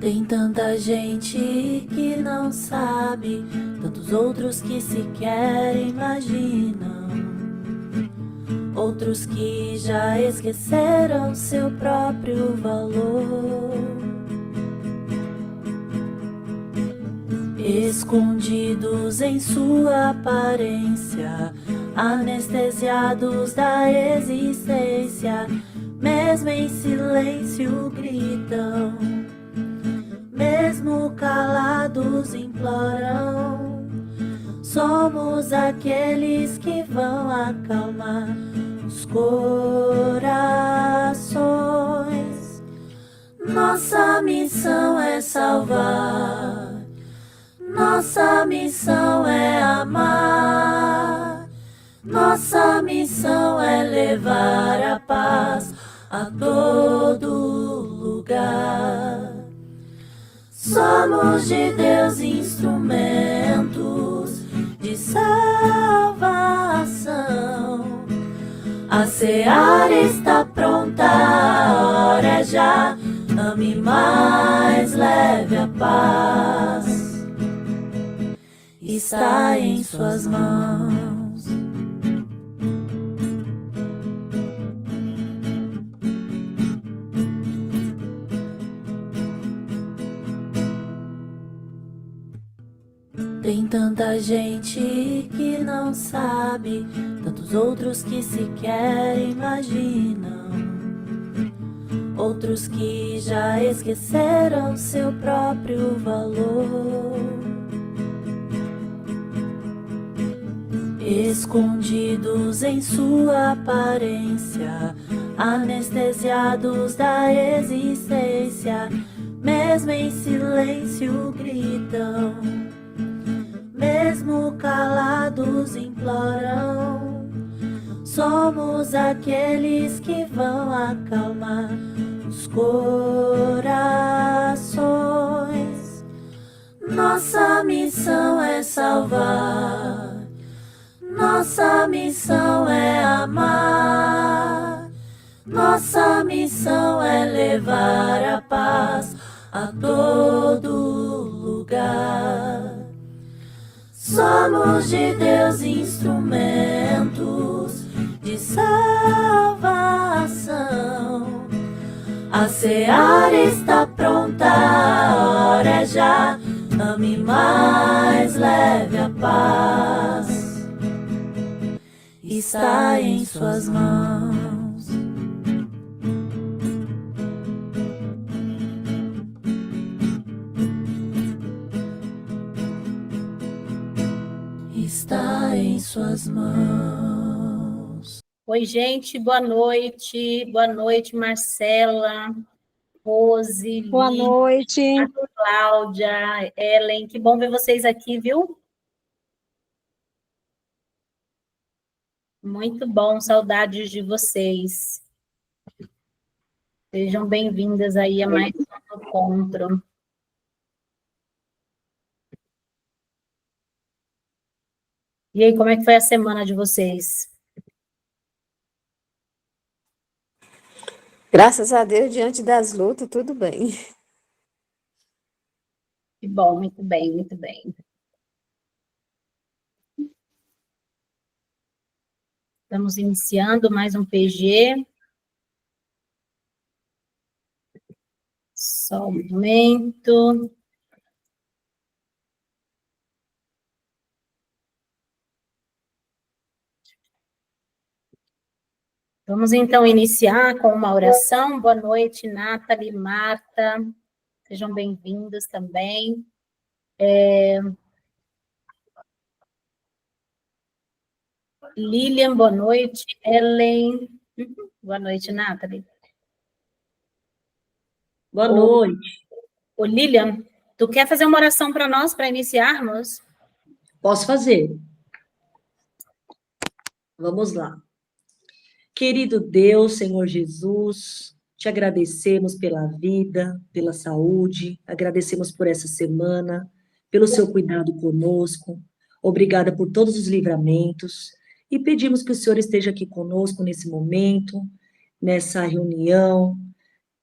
Tem tanta gente que não sabe, tantos outros que sequer imaginam, outros que já esqueceram seu próprio valor. Escondidos em sua aparência, anestesiados da existência, mesmo em silêncio gritam, mesmo calados imploram. Somos aqueles que vão acalmar os corações. Nossa missão é salvar, nossa missão é amar, nossa missão é levar a paz a todo lugar. Somos de Deus instrumentos de salvação. A seara está pronta, a hora é já. Ame mais, leve a paz. Está em suas mãos. Tem tanta gente que não sabe, tantos outros que sequer imaginam, outros que já esqueceram seu próprio valor. Escondidos em sua aparência, anestesiados da existência, mesmo em silêncio gritam, mesmo calados imploram. Somos aqueles que vão acalmar os corações. Nossa missão é salvar, nossa missão é amar, nossa missão é levar a paz a todo lugar. Somos de Deus instrumentos de salvação. A seara está pronta, a hora é já. Ame mais, leve a paz. Está em suas mãos. Está em suas mãos. Oi, gente, boa noite. Boa noite, Marcela, Rose, Boa noite. Cláudia, Ellen. Que bom ver vocês aqui, viu? Muito bom, saudades de vocês. Sejam bem-vindas aí a mais um encontro. E aí, como é que foi a semana de vocês? Graças a Deus, diante das lutas, tudo bem. Que bom, muito bem, muito bem. Estamos iniciando mais um PG. Só um momento. Vamos, então, iniciar com uma oração. Boa noite, Nathalie, Marta. Sejam bem-vindos também. Lilian, boa noite. Ellen. Boa noite, Nathalie. Boa noite. Ô, Lilian, tu quer fazer uma oração para nós, para iniciarmos? Posso fazer? Vamos lá. Querido Deus, Senhor Jesus, te agradecemos pela vida, pela saúde, agradecemos por essa semana, pelo seu cuidado conosco, obrigada por todos os livramentos, e pedimos que o Senhor esteja aqui conosco nesse momento, nessa reunião,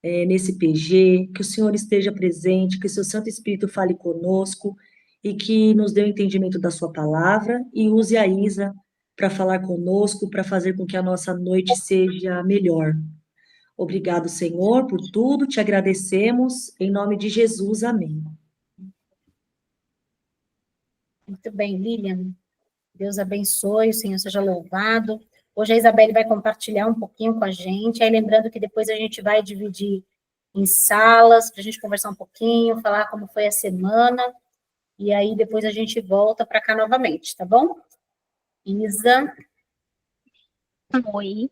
nesse PG, que o Senhor esteja presente, que o seu Santo Espírito fale conosco e que nos dê o entendimento da sua palavra e use a Isa para falar conosco, para fazer com que a nossa noite seja melhor. Obrigado, Senhor, por tudo, te agradecemos, em nome de Jesus, amém. Muito bem, Lilian. Deus abençoe, o Senhor seja louvado. Hoje a Isabelle vai compartilhar um pouquinho com a gente, aí lembrando que depois a gente vai dividir em salas, para a gente conversar um pouquinho, falar como foi a semana, e aí depois a gente volta para cá novamente, tá bom? Isa. Oi.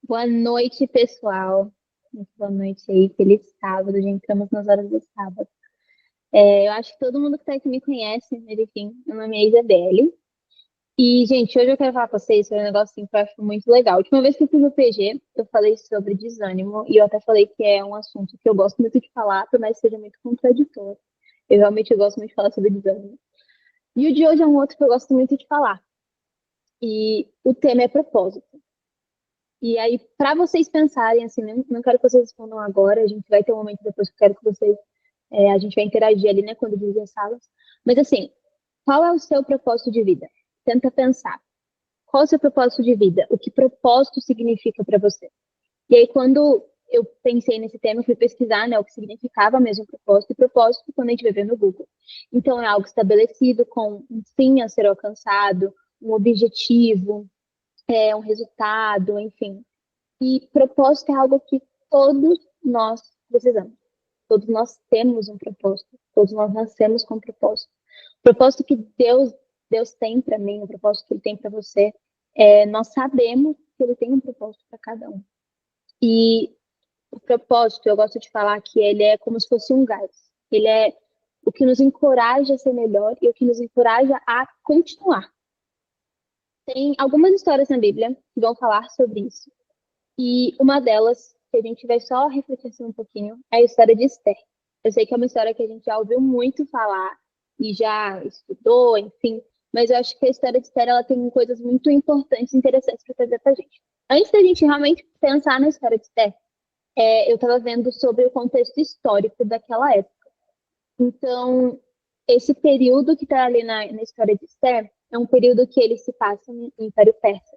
Boa noite, pessoal. Muito boa noite aí, feliz sábado, já entramos nas horas do sábado. Eu acho que todo mundo que tá aqui me conhece, mas enfim, meu nome é Isabelle. E, gente, hoje eu quero falar com vocês sobre um negócio assim, que eu acho muito legal. A última vez que eu fui no PG, eu falei sobre desânimo, e eu até falei que é um assunto que eu gosto muito de falar, por mais que seja muito contraditório. Eu realmente gosto muito de falar sobre desânimo. E o de hoje é um outro que eu gosto muito de falar. E o tema é propósito. E aí, para vocês pensarem, assim, não quero que vocês respondam agora, a gente vai ter um momento depois que eu quero que vocês, a gente vai interagir ali, né, quando dividir as salas. Mas assim, qual é o seu propósito de vida? Tenta pensar. Qual é o seu propósito de vida? O que propósito significa para você? E aí, quando eu pensei nesse tema, eu fui pesquisar, né, o que significava mesmo propósito, e propósito quando a gente vai ver no Google. Então, é algo estabelecido com um fim a ser alcançado, um objetivo, um resultado, enfim. E propósito é algo que todos nós precisamos. Todos nós temos um propósito. Todos nós nascemos com um propósito. O propósito que Deus tem para mim, o propósito que Ele tem para você, nós sabemos que Ele tem um propósito para cada um. E o propósito, eu gosto de falar que ele é como se fosse um gás. Ele é o que nos encoraja a ser melhor e o que nos encoraja a continuar. Tem algumas histórias na Bíblia que vão falar sobre isso. E uma delas, que a gente vai só refletir assim um pouquinho, é a história de Esther. Eu sei que é uma história que a gente já ouviu muito falar e já estudou, enfim, mas eu acho que a história de Esther, ela tem coisas muito importantes e interessantes para trazer pra gente. Antes da gente realmente pensar na história de Esther, eu estava vendo sobre o contexto histórico daquela época. Então, esse período que está ali na história de Esther é um período que ele se passa no Império Persa.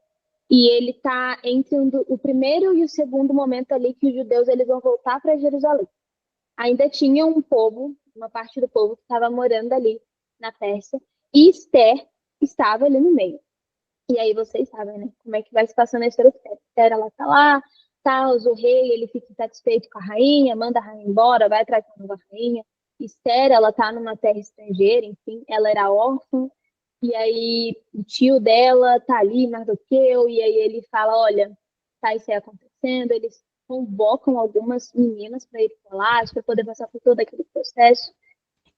E ele está entre o primeiro e o segundo momento ali que os judeus eles vão voltar para Jerusalém. Ainda tinha um povo, uma parte do povo que estava morando ali na Pérsia, e Esther estava ali no meio. E aí vocês sabem, né, como é que vai se passando a história de Esther. Esther, ela tá lá, o rei, ele fica insatisfeito com a rainha, manda a rainha embora, vai atrás de uma nova rainha. Esther, ela tá numa terra estrangeira, enfim, ela era órfã, e aí o tio dela tá ali, Mardoqueu, e aí ele fala, olha, tá isso aí acontecendo, eles convocam algumas meninas para ir falar, para poder passar por todo aquele processo.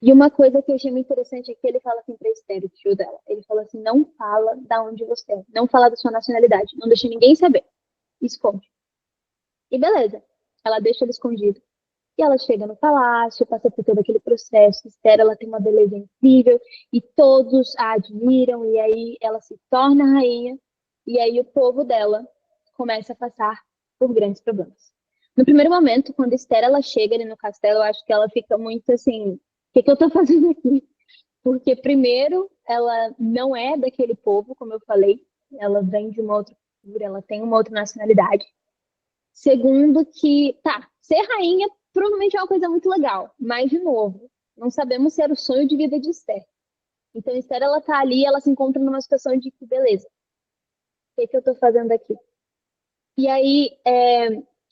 E uma coisa que eu achei muito interessante é que ele fala assim para Esther, o tio dela, ele fala assim, não fala da onde você é, não fala da sua nacionalidade, não deixa ninguém saber, esconde. E beleza, ela deixa ele escondido. E ela chega no palácio, passa por todo aquele processo. Esther, ela tem uma beleza incrível e todos a admiram. E aí ela se torna rainha. E aí o povo dela começa a passar por grandes problemas. No primeiro momento, quando Esther ela chega ali no castelo, eu acho que ela fica muito assim: o que eu tô fazendo aqui? Porque, primeiro, ela não é daquele povo, como eu falei. Ela vem de uma outra cultura, ela tem uma outra nacionalidade. Segundo, que, ser rainha provavelmente é uma coisa muito legal, mas, de novo, não sabemos se era o sonho de vida de Esther. Então, Esther, ela tá ali, ela se encontra numa situação de que, beleza, o que eu tô fazendo aqui? E aí,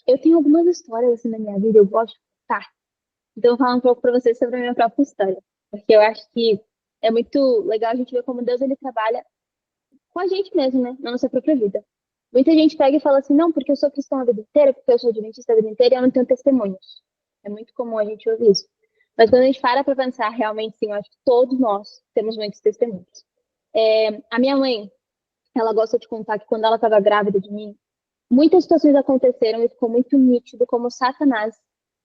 eu tenho algumas histórias, assim, na minha vida, eu gosto de contar. Então, eu vou falar um pouco para vocês sobre a minha própria história, porque eu acho que é muito legal a gente ver como Deus, ele trabalha com a gente mesmo, né, na nossa própria vida. Muita gente pega e fala assim, não, porque eu sou cristã a vida inteira, porque eu sou adventista a vida inteira e eu não tenho testemunhos. É muito comum a gente ouvir isso. Mas quando a gente para pensar, realmente, sim, eu acho que todos nós temos muitos testemunhos. A minha mãe, ela gosta de contar que quando ela estava grávida de mim, muitas situações aconteceram e ficou muito nítido como Satanás,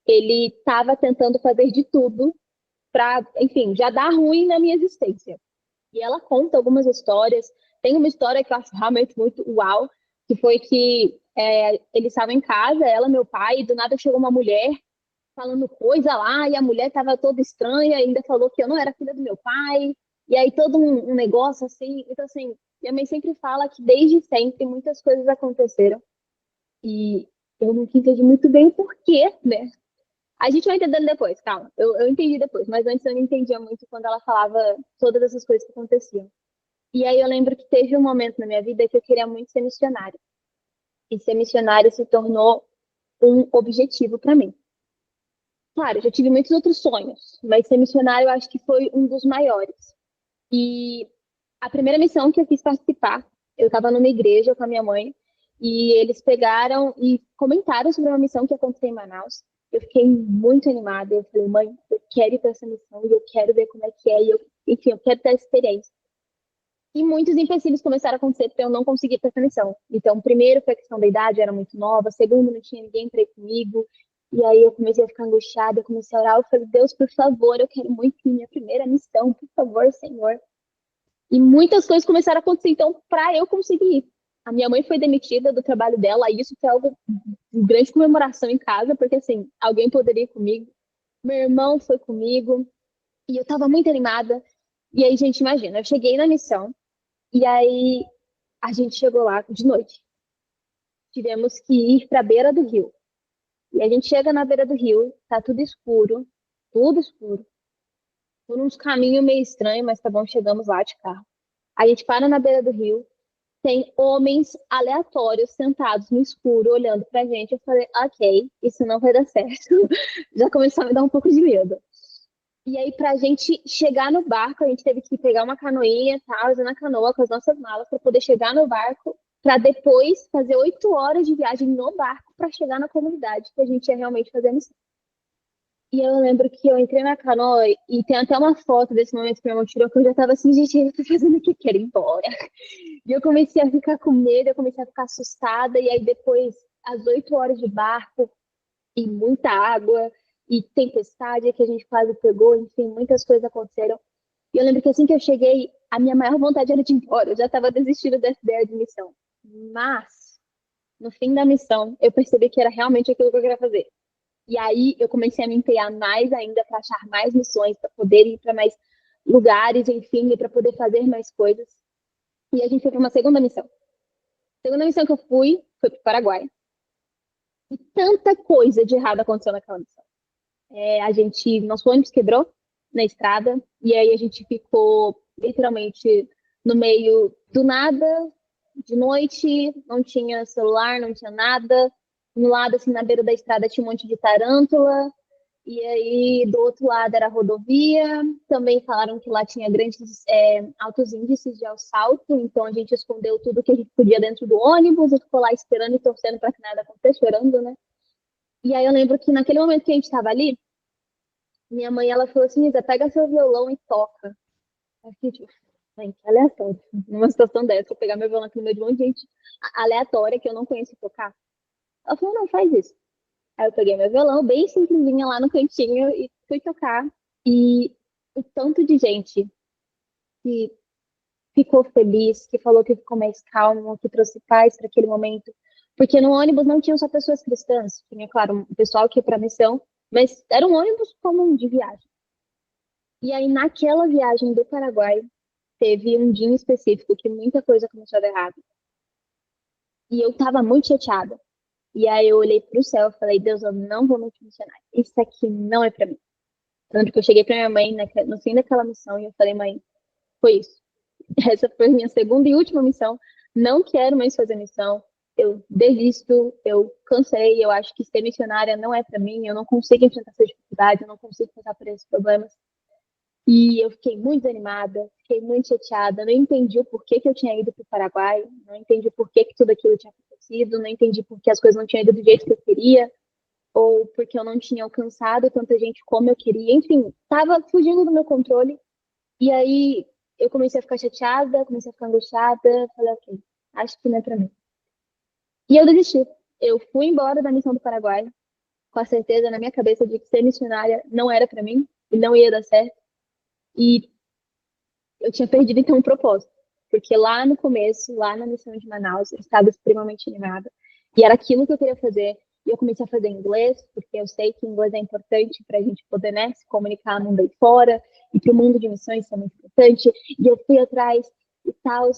ele estava tentando fazer de tudo para, enfim, já dar ruim na minha existência. E ela conta algumas histórias. Tem uma história que eu acho realmente muito uau, que foi que eles estavam em casa, ela, meu pai, e do nada chegou uma mulher falando coisa lá, e a mulher estava toda estranha, ainda falou que eu não era filha do meu pai, e aí todo um negócio assim. Então, assim, minha mãe sempre fala que desde sempre muitas coisas aconteceram, e eu nunca entendi muito bem o porquê, né? A gente vai entendendo depois, calma. Eu entendi depois, mas antes eu não entendia muito quando ela falava todas essas coisas que aconteciam. E aí eu lembro que teve um momento na minha vida que eu queria muito ser missionária. E ser missionária se tornou um objetivo para mim. Claro, eu já tive muitos outros sonhos, mas ser missionário eu acho que foi um dos maiores. E a primeira missão que eu quis participar, eu estava numa igreja com a minha mãe, e eles pegaram e comentaram sobre uma missão que ia acontecer em Manaus. Eu fiquei muito animada, eu falei, mãe, eu quero ir para essa missão, e eu quero ver como é que é, enfim, eu quero ter essa experiência. E muitos empecilhos começaram a acontecer para eu não conseguir ir para essa missão. Então, primeiro foi a questão da idade, eu era muito nova. Segundo, não tinha ninguém para ir comigo. E aí eu comecei a ficar angustiada, eu comecei a orar. Eu falei, Deus, por favor, eu quero muito ir minha primeira missão, por favor, Senhor. E muitas coisas começaram a acontecer, então, para eu conseguir ir. A minha mãe foi demitida do trabalho dela, e isso foi algo de grande comemoração em casa, porque, assim, alguém poderia ir comigo. Meu irmão foi comigo, e eu estava muito animada. E aí, gente, imagina, eu cheguei na missão, e aí a gente chegou lá de noite. Tivemos que ir para a beira do rio. E a gente chega na beira do rio, tá tudo escuro, tudo escuro. Por uns caminhos meio estranhos, mas tá bom, chegamos lá de carro. A gente para na beira do rio, tem homens aleatórios sentados no escuro olhando pra gente. Eu falei, ok, isso não vai dar certo. Já começou a me dar um pouco de medo. E aí, pra gente chegar no barco, a gente teve que pegar uma canoinha, tá, usando a canoa com as nossas malas para poder chegar no barco, para depois fazer 8 horas de viagem no barco para chegar na comunidade que a gente ia realmente fazer a missão. E eu lembro que eu entrei na canoa e tem até uma foto desse momento que meu irmão tirou, que eu já tava assim, gente, eu tô fazendo o que quero ir embora. E eu comecei a ficar com medo, eu comecei a ficar assustada, e aí depois, às 8 horas de barco, e muita água, e tempestade que a gente quase pegou, enfim, muitas coisas aconteceram. E eu lembro que assim que eu cheguei, a minha maior vontade era de ir embora, eu já estava desistindo dessa ideia de missão. Mas, no fim da missão, eu percebi que era realmente aquilo que eu queria fazer. E aí eu comecei a me empenhar mais ainda para achar mais missões, para poder ir para mais lugares, enfim, e para poder fazer mais coisas. E a gente foi para uma segunda missão. A segunda missão que eu fui foi para o Paraguai. E tanta coisa de errado aconteceu naquela missão. Nosso ônibus quebrou na estrada, e aí a gente ficou literalmente no meio do nada, de noite, não tinha celular, não tinha nada. No lado, assim, na beira da estrada tinha um monte de tarântula, e aí do outro lado era a rodovia. Também falaram que lá tinha altos índices de assalto, então a gente escondeu tudo que a gente podia dentro do ônibus e ficou lá esperando e torcendo para que nada acontecesse, chorando, né? E aí eu lembro que naquele momento que a gente estava ali, minha mãe, ela falou assim, Isa, pega seu violão e toca. Eu fiquei tipo, gente, aleatório. Numa situação dessa, eu pegar meu violão aqui no meio de um monte de gente aleatória que eu não conheço tocar. Ela falou, não, faz isso. Aí eu peguei meu violão, bem simplesinha lá no cantinho, e fui tocar. E o tanto de gente que ficou feliz, que falou que ficou mais calmo, que trouxe paz para aquele momento. Porque no ônibus não tinham só pessoas cristãs, tinha, claro, um pessoal que ia para a missão, mas era um ônibus comum de viagem. E aí, naquela viagem do Paraguai, teve um dia em específico que muita coisa começou a dar errado. E eu tava muito chateada. E aí eu olhei pro céu e falei, Deus, eu não vou me missionar. Isso aqui não é pra mim. Eu lembro que eu cheguei pra minha mãe no fim daquela missão e eu falei, mãe, foi isso. Essa foi a minha segunda e última missão. Não quero mais fazer missão. Eu desisto, eu cansei, eu acho que ser missionária não é pra mim, eu não consigo enfrentar essa dificuldade, eu não consigo passar por esses problemas. E eu fiquei muito desanimada, fiquei muito chateada, não entendi o porquê que eu tinha ido para o Paraguai, não entendi o porquê que tudo aquilo tinha acontecido, não entendi por que as coisas não tinham ido do jeito que eu queria, ou porque eu não tinha alcançado tanta gente como eu queria, enfim, estava fugindo do meu controle. E aí eu comecei a ficar chateada, comecei a ficar angustiada, falei, ok, acho que não é para mim. E eu desisti. Eu fui embora da missão do Paraguai, com a certeza na minha cabeça de que ser missionária não era para mim, e não ia dar certo. E eu tinha perdido, então, um propósito. Porque lá no começo, lá na missão de Manaus, eu estava extremamente animada. E era aquilo que eu queria fazer. E eu comecei a fazer inglês, porque eu sei que inglês é importante para a gente poder, né, se comunicar no mundo aí fora, e que o mundo de missões é muito importante. E eu fui atrás e tal.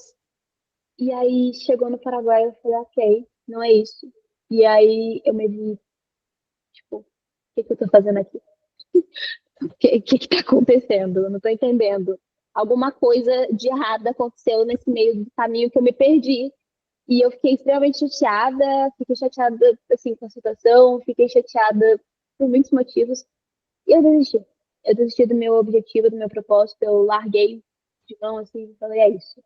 E aí chegou no Paraguai, eu falei, ok, não é isso. E aí eu me vi, tipo, o que eu tô fazendo aqui? O que tá acontecendo? Eu não tô entendendo. Alguma coisa de errado aconteceu nesse meio do caminho que eu me perdi. E eu fiquei chateada, assim, com a situação, fiquei chateada por muitos motivos. E eu desisti. Eu desisti do meu objetivo, do meu propósito, eu larguei de mão, assim, e falei, é isso.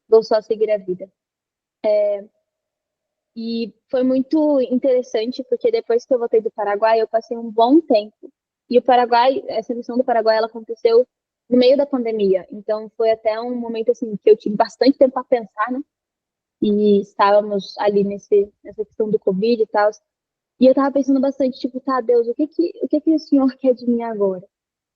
Vou só seguir a vida. E foi muito interessante, porque depois que eu voltei do Paraguai, eu passei um bom tempo. E o Paraguai, essa missão do Paraguai, ela aconteceu no meio da pandemia. Então, foi até um momento, assim, que eu tive bastante tempo para pensar, né? E estávamos ali nessa questão do Covid e tal. E eu tava pensando bastante, tipo, tá, Deus, o que que o Senhor quer de mim agora?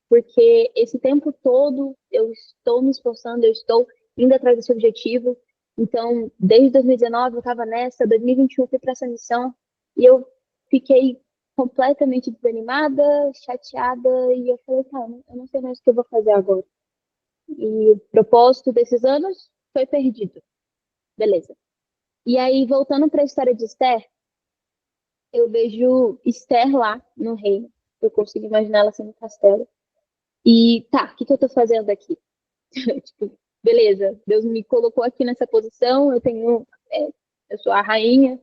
Porque esse tempo todo eu estou me esforçando, eu estou indo atrás desse objetivo. Então, desde 2019 eu estava nessa, 2021 eu fui para essa missão e eu fiquei completamente desanimada, chateada e eu falei, tá, eu não sei mais o que eu vou fazer agora. E o propósito desses anos foi perdido. Beleza. E aí, voltando para a história de Esther, eu vejo Esther lá no reino. Eu consigo imaginar ela sendo castelo. E tá, o que eu tô fazendo aqui? Tipo, beleza, Deus me colocou aqui nessa posição, eu sou a rainha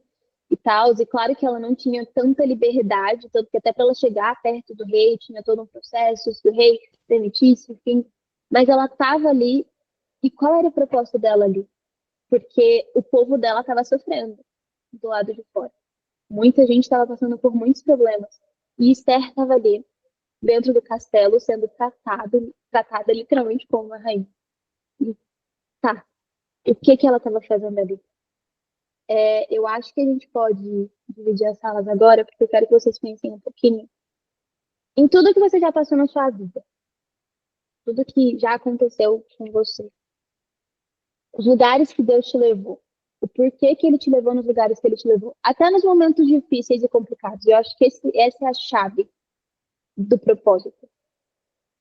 e tal, e claro que ela não tinha tanta liberdade, tanto que até para ela chegar perto do rei tinha todo um processo, se o rei demitisse, enfim, mas ela estava ali, e qual era o propósito dela ali? Porque o povo dela estava sofrendo do lado de fora. Muita gente estava passando por muitos problemas, e Esther estava ali, dentro do castelo, sendo tratada literalmente como uma rainha. E tá, o que ela estava fazendo ali? Eu acho que a gente pode dividir as salas agora, porque eu quero que vocês pensem um pouquinho em tudo que você já passou na sua vida, tudo que já aconteceu com você, os lugares que Deus te levou, o porquê que Ele te levou nos lugares que Ele te levou, até nos momentos difíceis e complicados. Eu acho que essa é a chave do propósito.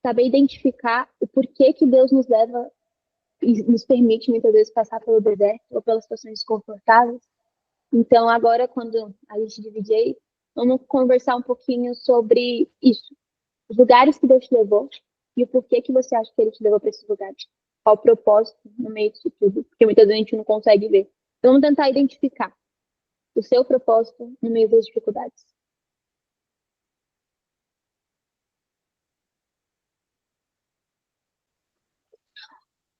Saber identificar o porquê que Deus nos leva e nos permite muitas vezes passar pelo deserto ou pelas situações desconfortáveis. Então, agora, quando a gente dividir, vamos conversar um pouquinho sobre isso. Os lugares que Deus te levou e o porquê que você acha que Ele te levou para esses lugares. Qual o propósito no meio disso tudo? Porque muitas vezes a gente não consegue ver. Então, vamos tentar identificar o seu propósito no meio das dificuldades.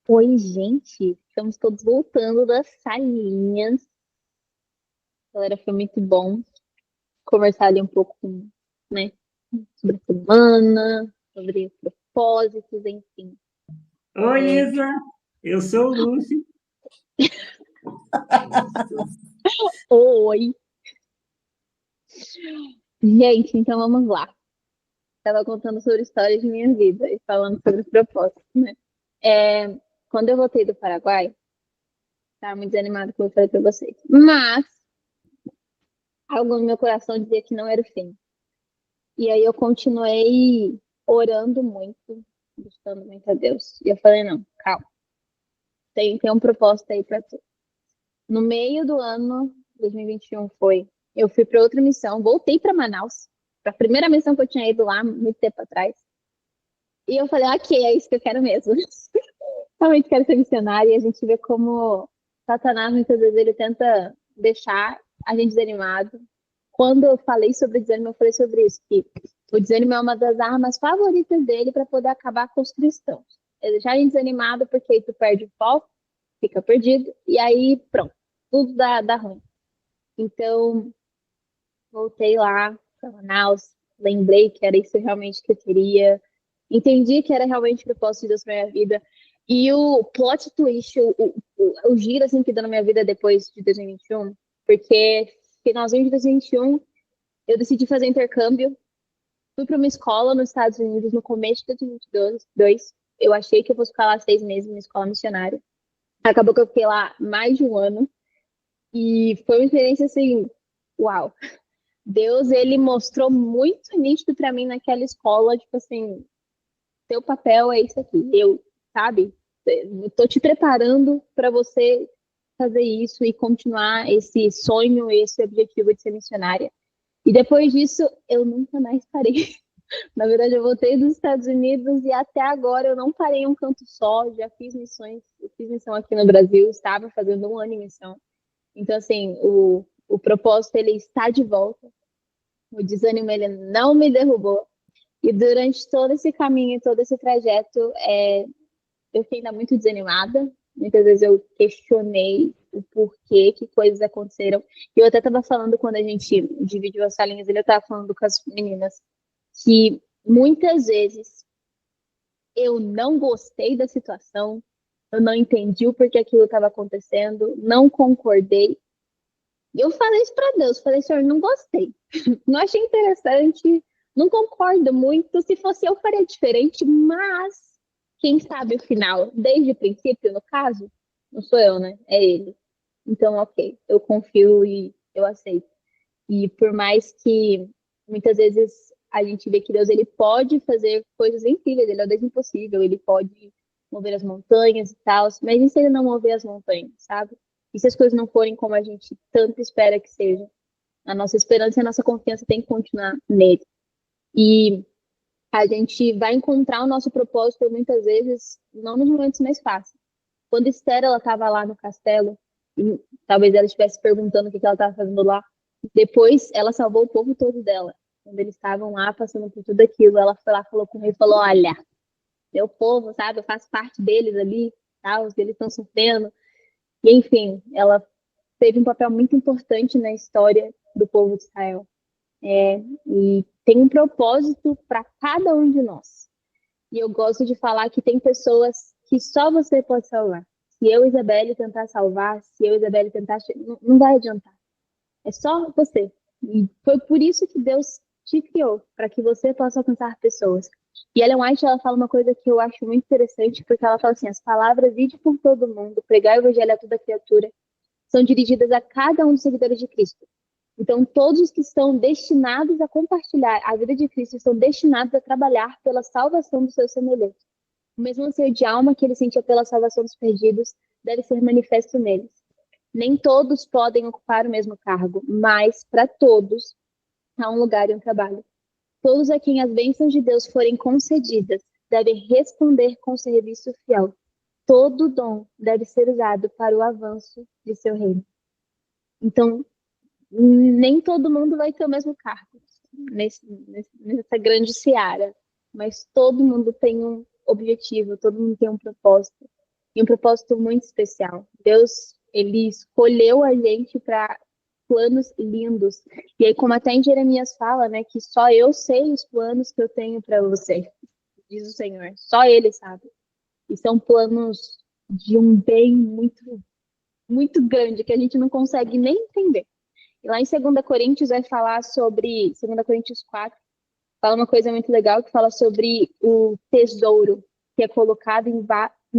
Oi, gente. Estamos todos voltando das salinhas. Galera, foi muito bom conversar ali um pouco, né, sobre a semana, sobre propósitos, enfim. Oi, Isa, eu sou o Lúcio. Oi! Gente, então vamos lá. Estava contando sobre histórias de minha vida e falando sobre propósitos, né? Quando eu voltei do Paraguai, estava muito desanimada, como eu falei para vocês. Mas, algo no meu coração dizia que não era o fim. E aí eu continuei orando muito, buscando muito a Deus. E eu falei, não, calma. Tem um propósito aí para tu. No meio do ano 2021 eu fui para outra missão, voltei para Manaus, para a primeira missão que eu tinha ido lá muito tempo atrás. E eu falei, ok, é isso que eu quero mesmo. Realmente quero ser missionária e a gente vê como Satanás muitas vezes ele tenta deixar a gente desanimado. Quando eu falei sobre desânimo, eu falei sobre isso, que o desânimo é uma das armas favoritas dele para poder acabar com os cristãos. É deixar a gente desanimado porque aí tu perde o foco, fica perdido, e aí pronto, tudo dá ruim. Então, voltei lá para Manaus, lembrei que era isso realmente que eu queria, entendi que era realmente o propósito de Deus para minha vida. E o plot twist, o giro assim, que deu na minha vida depois de 2021, porque finalzinho de 2021 eu decidi fazer intercâmbio. Fui para uma escola nos Estados Unidos no começo de 2022. Eu achei que eu fosse ficar lá 6 meses na escola missionária. Acabou que eu fiquei lá mais de um ano. E foi uma experiência, assim, uau. Deus, ele mostrou muito nítido para mim naquela escola, tipo assim, teu papel é isso aqui. Sabe? Eu tô te preparando para você fazer isso e continuar esse sonho, esse objetivo de ser missionária. E depois disso, eu nunca mais parei. Na verdade, eu voltei dos Estados Unidos e até agora eu não parei em um canto só. Já fiz missões, eu fiz missão aqui no Brasil, estava fazendo 1 ano em missão. Então, assim, o propósito, ele está de volta. O desânimo, ele não me derrubou. E durante todo esse caminho, todo esse trajeto, eu fiquei ainda muito desanimada. Muitas vezes eu questionei o porquê, que coisas aconteceram. E eu até estava falando, quando a gente dividiu as salinhas, eu estava falando com as meninas, que muitas vezes eu não gostei da situação, eu não entendi o porquê aquilo estava acontecendo, não concordei. E eu falei isso para Deus, falei, Senhor, não gostei, não achei interessante, não concordo muito, se fosse eu faria diferente, mas quem sabe o final, desde o princípio, no caso, não sou eu, né? É ele. Então, ok, eu confio e eu aceito. E por mais que muitas vezes a gente vê que Deus, ele pode fazer coisas incríveis, ele é o Deus impossível, ele pode mover as montanhas e tal, mas e se ele não mover as montanhas, sabe? E se as coisas não forem como a gente tanto espera que sejam? A nossa esperança e a nossa confiança tem que continuar nele. E a gente vai encontrar o nosso propósito muitas vezes não nos momentos mais fáceis. Quando Esther, ela estava lá no castelo, e talvez ela estivesse perguntando o que ela estava fazendo lá, depois ela salvou o povo todo dela. Quando eles estavam lá passando por tudo aquilo, ela foi lá, falou com o rei, falou, olha, meu povo, sabe, eu faço parte deles ali, tal, eles estão sofrendo. E enfim, ela teve um papel muito importante na história do povo de Israel. E tem um propósito para cada um de nós. E eu gosto de falar que tem pessoas que só você pode salvar. Se eu, Isabelle, tentar salvar, se eu, Isabelle, tentar... Não vai adiantar. É só você. E foi por isso que Deus te criou, para que você possa alcançar pessoas. E Ellen White, ela fala uma coisa que eu acho muito interessante, porque ela fala assim, as palavras ide por todo mundo, pregar o evangelho a toda criatura, são dirigidas a cada um dos seguidores de Cristo. Então, todos os que estão destinados a compartilhar a vida de Cristo estão destinados a trabalhar pela salvação dos seus semelhantes. O mesmo anseio de alma que ele sentia pela salvação dos perdidos deve ser manifesto neles. Nem todos podem ocupar o mesmo cargo, mas para todos há um lugar e um trabalho. Todos a quem as bênçãos de Deus forem concedidas devem responder com serviço fiel. Todo dom deve ser usado para o avanço de seu reino. Então, nem todo mundo vai ter o mesmo cargo nessa grande seara, mas todo mundo tem um objetivo, todo mundo tem um propósito, e um propósito muito especial. Deus, ele escolheu a gente para planos lindos. E aí, como até em Jeremias fala, né, que só eu sei os planos que eu tenho para você, diz o Senhor. Só ele sabe. E são planos de um bem muito, muito grande que a gente não consegue nem entender. E lá em 2 Coríntios vai falar sobre, 2 Coríntios 4, fala uma coisa muito legal que fala sobre o tesouro que é colocado em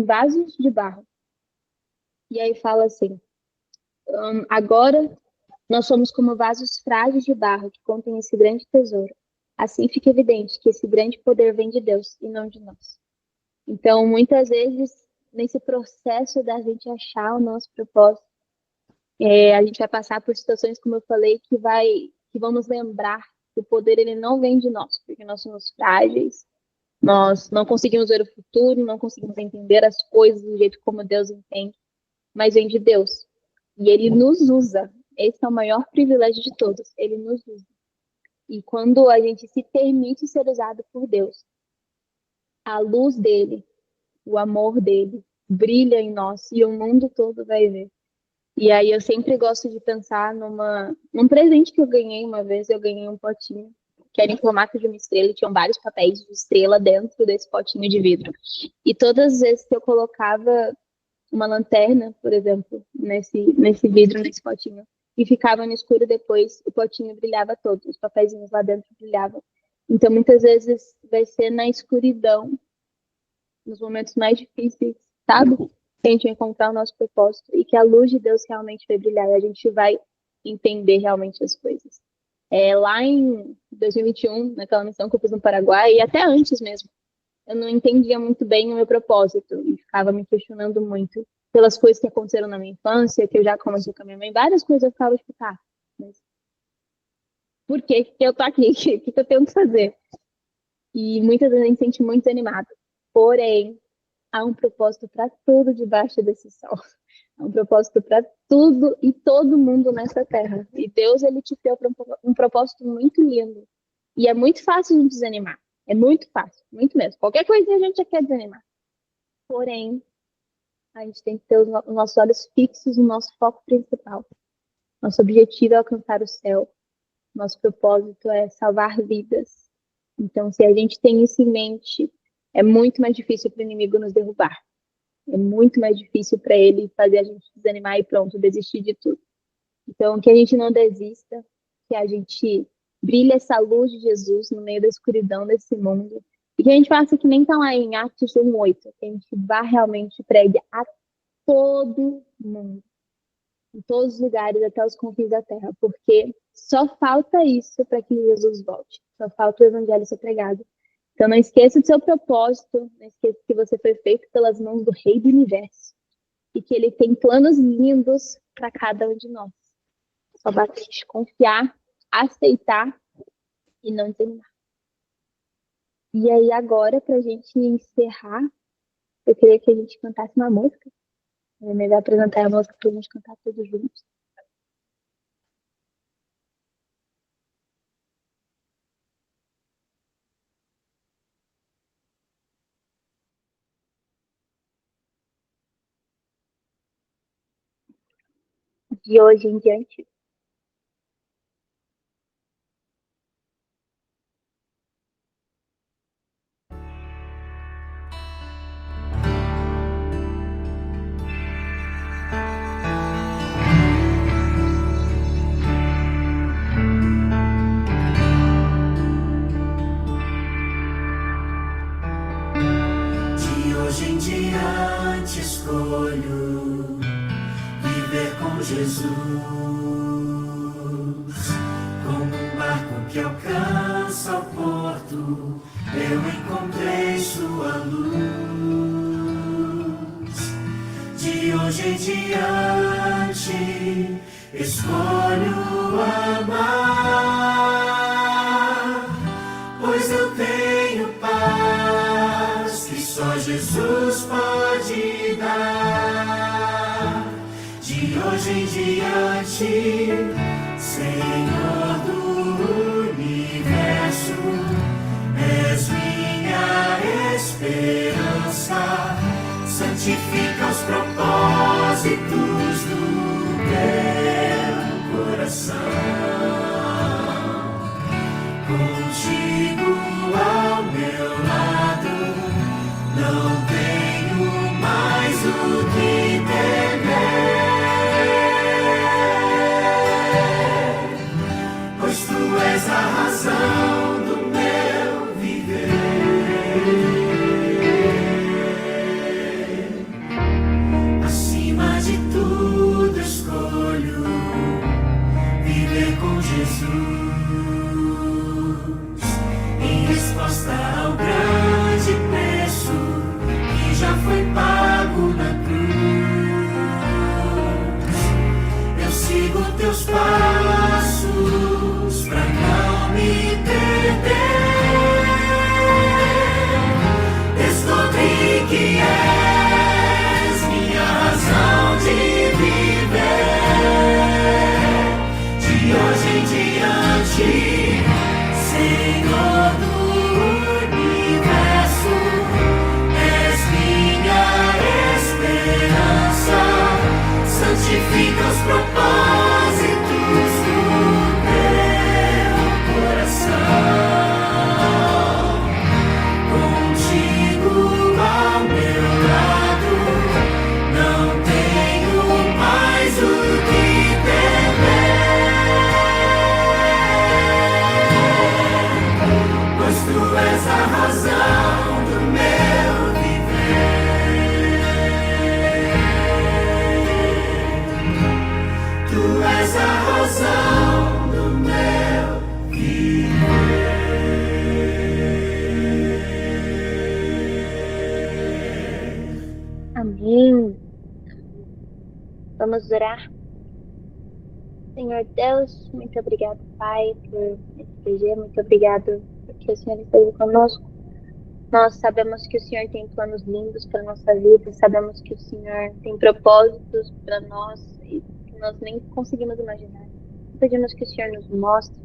vasos de barro. E aí fala assim, agora nós somos como vasos frágeis de barro que contêm esse grande tesouro. Assim fica evidente que esse grande poder vem de Deus e não de nós. Então, muitas vezes, nesse processo da gente achar o nosso propósito, a gente vai passar por situações, como eu falei, que vão nos lembrar que o poder ele não vem de nós, porque nós somos frágeis, nós não conseguimos ver o futuro, não conseguimos entender as coisas do jeito como Deus entende, mas vem de Deus. E ele nos usa. Esse é o maior privilégio de todos. Ele nos usa. E quando a gente se permite ser usado por Deus, a luz dele, o amor dele, brilha em nós e o mundo todo vai ver. E aí eu sempre gosto de pensar num presente que eu ganhei uma vez. Eu ganhei um potinho que era em formato de uma estrela e tinham vários papéis de estrela dentro desse potinho de vidro. E todas as vezes que eu colocava uma lanterna, por exemplo, nesse vidro, nesse potinho, e ficava no escuro depois, o potinho brilhava todo, os papeizinhos lá dentro brilhavam. Então, muitas vezes vai ser na escuridão, nos momentos mais difíceis, sabe? Que a gente vai encontrar o nosso propósito e que a luz de Deus realmente vai brilhar e a gente vai entender realmente as coisas. Lá em 2021, naquela missão que eu fiz no Paraguai, e até antes mesmo, eu não entendia muito bem o meu propósito e ficava me questionando muito pelas coisas que aconteceram na minha infância, que eu já comecei com a minha mãe, várias coisas eu ficava tipo, tá, mas por que eu tô aqui? O que eu tenho que fazer? E muitas vezes a gente se sente muito desanimado. Porém, há um propósito para tudo debaixo desse sol. Há um propósito para tudo e todo mundo nessa terra. E Deus, ele te deu um propósito muito lindo. E é muito fácil a gente desanimar. É muito fácil, muito mesmo. Qualquer coisinha a gente já quer desanimar. Porém, a gente tem que ter os nossos olhos fixos no nosso foco principal. Nosso objetivo é alcançar o céu. Nosso propósito é salvar vidas. Então, se a gente tem isso em mente, é muito mais difícil para o inimigo nos derrubar. É muito mais difícil para ele fazer a gente desanimar e pronto, desistir de tudo. Então, que a gente não desista, que a gente brilhe essa luz de Jesus no meio da escuridão desse mundo. E que a gente faça que nem está lá em Atos 1:8, que a gente vá realmente e pregue a todo mundo, em todos os lugares, até os confins da terra, porque só falta isso para que Jesus volte. Só falta o evangelho ser pregado. Então não esqueça do seu propósito, não esqueça que você foi feito pelas mãos do Rei do Universo e que ele tem planos lindos para cada um de nós. Só basta a gente confiar, aceitar e não desanimar. E aí agora, para a gente encerrar, eu queria que a gente cantasse uma música. É melhor apresentar a música para a gente cantar todos juntos. De hoje em diante. De hoje em diante escolho viver com Jesus, como um barco que alcança o porto, eu encontrei sua luz. De hoje em diante escolho amar, pois eu tenho paz que só Jesus pode dar. De hoje em diante, Senhor do universo, és minha esperança, santifica os propósitos do teu coração. Contigo ao meu lado, não tenho mais o que temer, pois tu és a razão do meu viver. Acima de tudo escolho viver com Jesus, em resposta ao grande preço Vamos orar. Senhor Deus, muito obrigado, Pai, por esse PG, muito obrigado porque o Senhor esteve conosco. Nós sabemos que o Senhor tem planos lindos para a nossa vida, sabemos que o Senhor tem propósitos para nós e que nós nem conseguimos imaginar. Pedimos que o Senhor nos mostre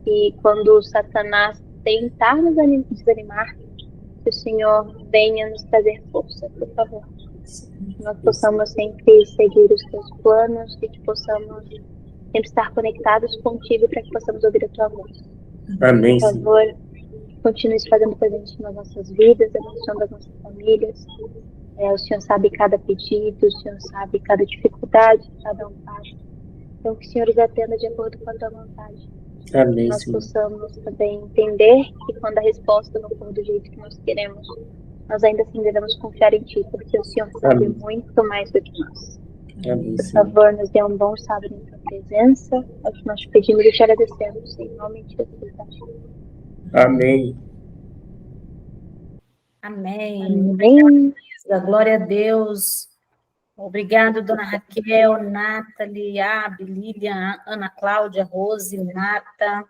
que quando Satanás tentar nos desanimar, que o Senhor venha nos trazer força, por favor. Que nós possamos sempre seguir os teus planos e que possamos sempre estar conectados contigo para que possamos ouvir a tua voz. Amém, Por Senhor. favor, continue se fazendo presente nas nossas vidas, abençoando as nossas famílias. O Senhor sabe cada pedido, o Senhor sabe cada dificuldade que cada um passa. Então, que o Senhor os atenda de acordo com a tua vontade. Amém, Nós Senhor. possamos também entender que quando a resposta não for do jeito que nós queremos, nós ainda assim devemos confiar em Ti, porque o Senhor sabe Amém. muito mais do que nós. Amém, Por Senhor. favor, nos dê um bom sábado em Tua presença. É o que nós te pedimos e te agradecemos. Em nome de Jesus. Amém. Amém. Amém. Glória a Deus. Obrigado, dona Raquel, Nathalie, Abi, Lilian, Ana Cláudia, Rose, Nata,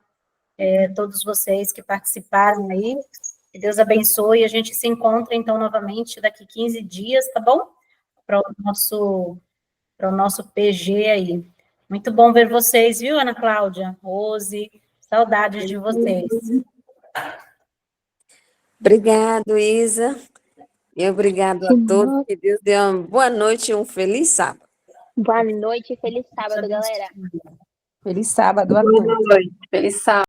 todos vocês que participaram aí. Que Deus abençoe. A gente se encontra, então, novamente daqui 15 dias, tá bom? Para o nosso PG aí. Muito bom ver vocês, viu, Ana Cláudia? Rose, saudades de vocês. Obrigado, Isa. E obrigado a todos. Que Deus dê uma boa noite e um feliz sábado. Boa noite e feliz sábado, galera. Feliz sábado a todos. Boa noite. Feliz sábado.